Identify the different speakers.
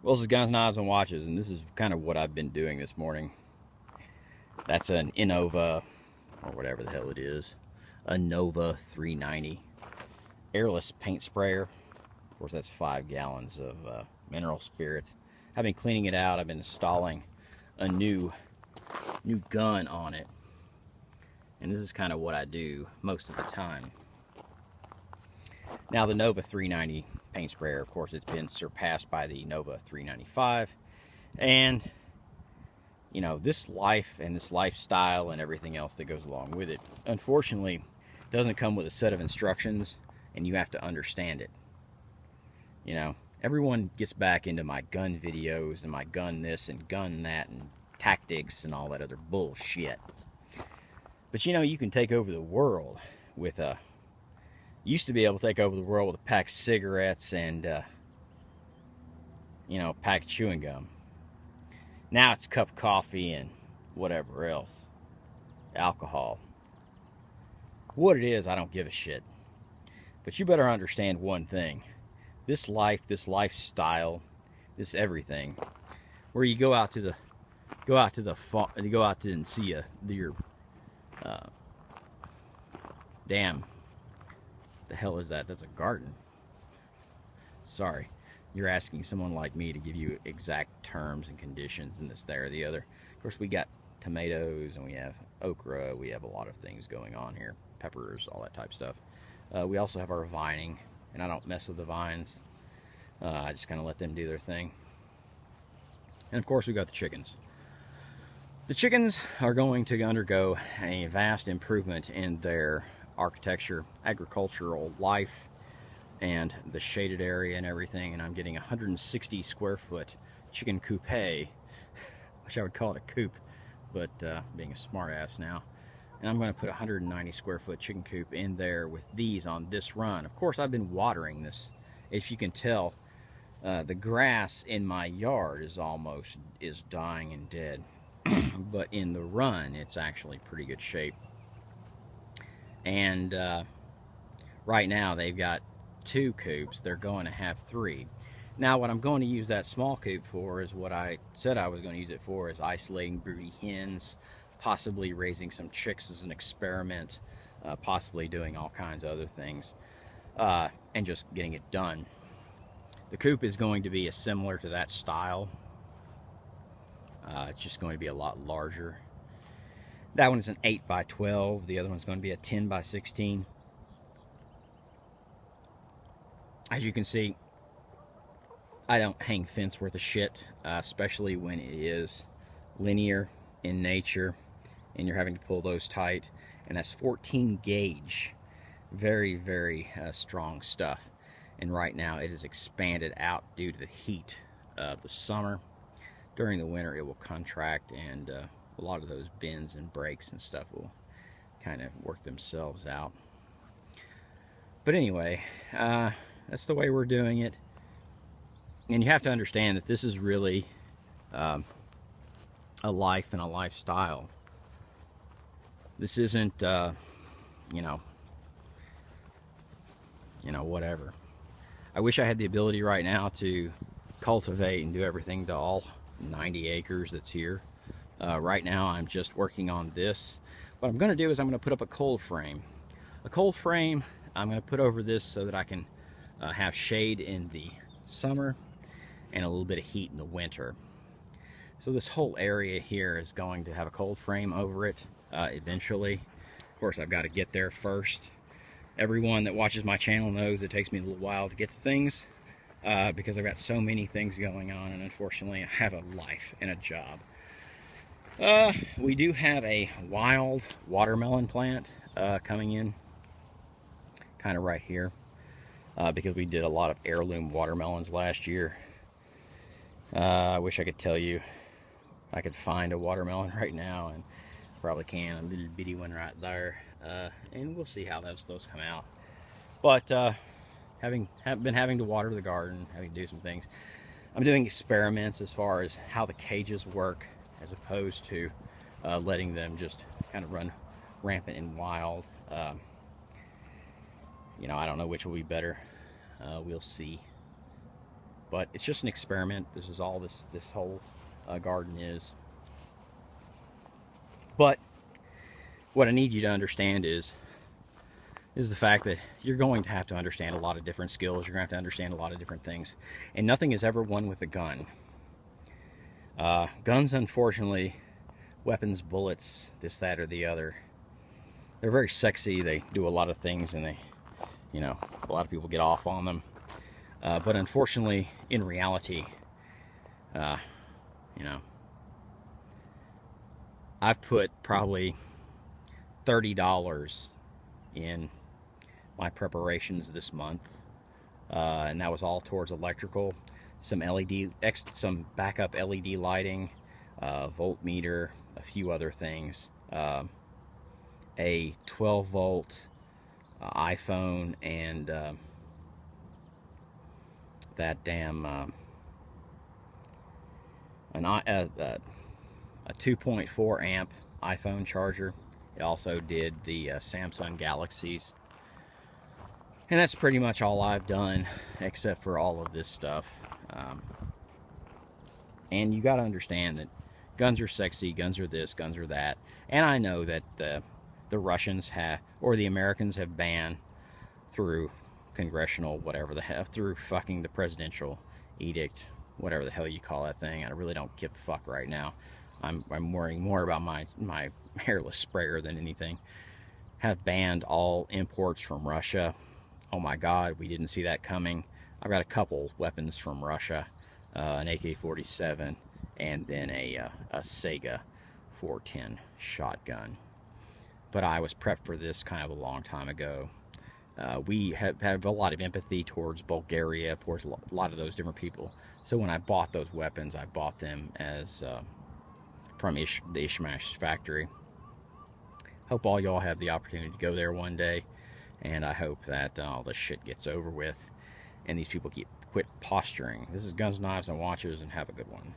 Speaker 1: Well, this is Guns, Knives, and Watches, and this is kind of what I've been doing this morning. That's an Innova, or whatever the hell it is, a Nova 390 airless paint sprayer. Of course, that's 5 gallons of mineral spirits. I've been cleaning it out. I've been installing a new gun on it, and this is kind of what I do most of the time. Now, the Nova 390 paint sprayer, of course, it's been surpassed by the Nova 395, and you know, this life and this lifestyle and everything else that goes along with it, unfortunately, doesn't come with a set of instructions, and you have to understand it. You know, everyone gets back into my gun videos and my gun this and gun that and tactics and all that other bullshit. But you know, you can take over the world with a... used to be able to take over the world with a pack of cigarettes and, you know, a pack of chewing gum. Now it's a cup of coffee and whatever else. Alcohol. What it is, I don't give a shit. But you better understand one thing. This life, this lifestyle, this everything, where you go out to and see your damn, the hell is that? That's a garden. Sorry, you're asking someone like me to give you exact terms and conditions and this, that, or the other. Of course, we got tomatoes and we have okra. We have a lot of things going on here. Peppers, all that type of stuff. We also have our vining, and I don't mess with the vines. I just kind of let them do their thing. And of course, we got the chickens. The chickens are going to undergo a vast improvement in their architecture, agricultural life, and the shaded area and everything. And I'm getting a 160 square foot chicken coop. Which I would call it a coop, but being a smart ass now. And I'm going to put a 190 square foot chicken coop in there with these on this run. Of course, I've been watering this. If you can tell, the grass in my yard is dying and dead. But in the run, it's actually pretty good shape. And right now they've got 2 coops. They're going to have 3. Now, what I'm going to use that small coop for is what I said I was going to use it for, is isolating broody hens, possibly raising some chicks as an experiment, possibly doing all kinds of other things, and just getting it done. The coop is going to be similar to that style. It's just going to be a lot larger. That one is an 8 by 12. The other one's going to be a 10 by 16. As you can see, I don't hang fence worth of shit, especially when it is linear in nature and you're having to pull those tight. And that's 14 gauge. Very, very strong stuff. And right now it is expanded out due to the heat of the summer. During the winter, it will contract, and a lot of those bends and breaks and stuff will kind of work themselves out. But anyway, that's the way we're doing it. And you have to understand that this is really a life and a lifestyle. This isn't, you know, whatever. I wish I had the ability right now to cultivate and do everything to all 90 acres that's here. Right now I'm just working on this. What I'm going to do is I'm going to put up a cold frame. A cold frame I'm going to put over this so that I can have shade in the summer and a little bit of heat in the winter. So this whole area here is going to have a cold frame over it eventually. Of course, I've got to get there first. Everyone that watches my channel knows it takes me a little while to get to things. Because I've got so many things going on, and unfortunately I have a life and a job. We do have a wild watermelon plant coming in, kind of right here, because we did a lot of heirloom watermelons last year. I wish I could tell you I could find a watermelon right now, and probably can, a little bitty one right there, and we'll see how those come out. But been having to water the garden, having to do some things. I'm doing experiments as far as how the cages work, as opposed to letting them just kind of run rampant and wild. You know, I don't know which will be better. We'll see. But it's just an experiment. This is all this whole garden is. But what I need you to understand is the fact that you're going to have to understand a lot of different skills. You're going to have to understand a lot of different things. And nothing is ever won with a gun. Guns, unfortunately, weapons, bullets, this, that, or the other, they're very sexy. They do a lot of things, and they, you know, a lot of people get off on them. But unfortunately, in reality, you know, I've put probably $30 in my preparations this month, and that was all towards electrical, some some backup LED lighting, voltmeter, a few other things, a 12-volt iPhone, and that damn a 2.4 amp iPhone charger. It also did the Samsung Galaxies. And that's pretty much all I've done, except for all of this stuff. And you got to understand that guns are sexy, guns are this, guns are that. And I know that the Russians have, or the Americans have banned through congressional, whatever the hell, through fucking the presidential edict, whatever the hell you call that thing. I really don't give a fuck right now. I'm worrying more about my hairless sprayer than anything. Have banned all imports from Russia. Oh my God, we didn't see that coming. I've got a couple weapons from Russia, an AK-47, and then a Sega 410 shotgun. But I was prepped for this kind of a long time ago. We have a lot of empathy towards Bulgaria, towards a lot of those different people. So when I bought those weapons, I bought them as from the Ishmash factory. Hope all y'all have the opportunity to go there one day, and I hope that all this shit gets over with and these people quit posturing. This is Guns, Knives, and Watches, and have a good one.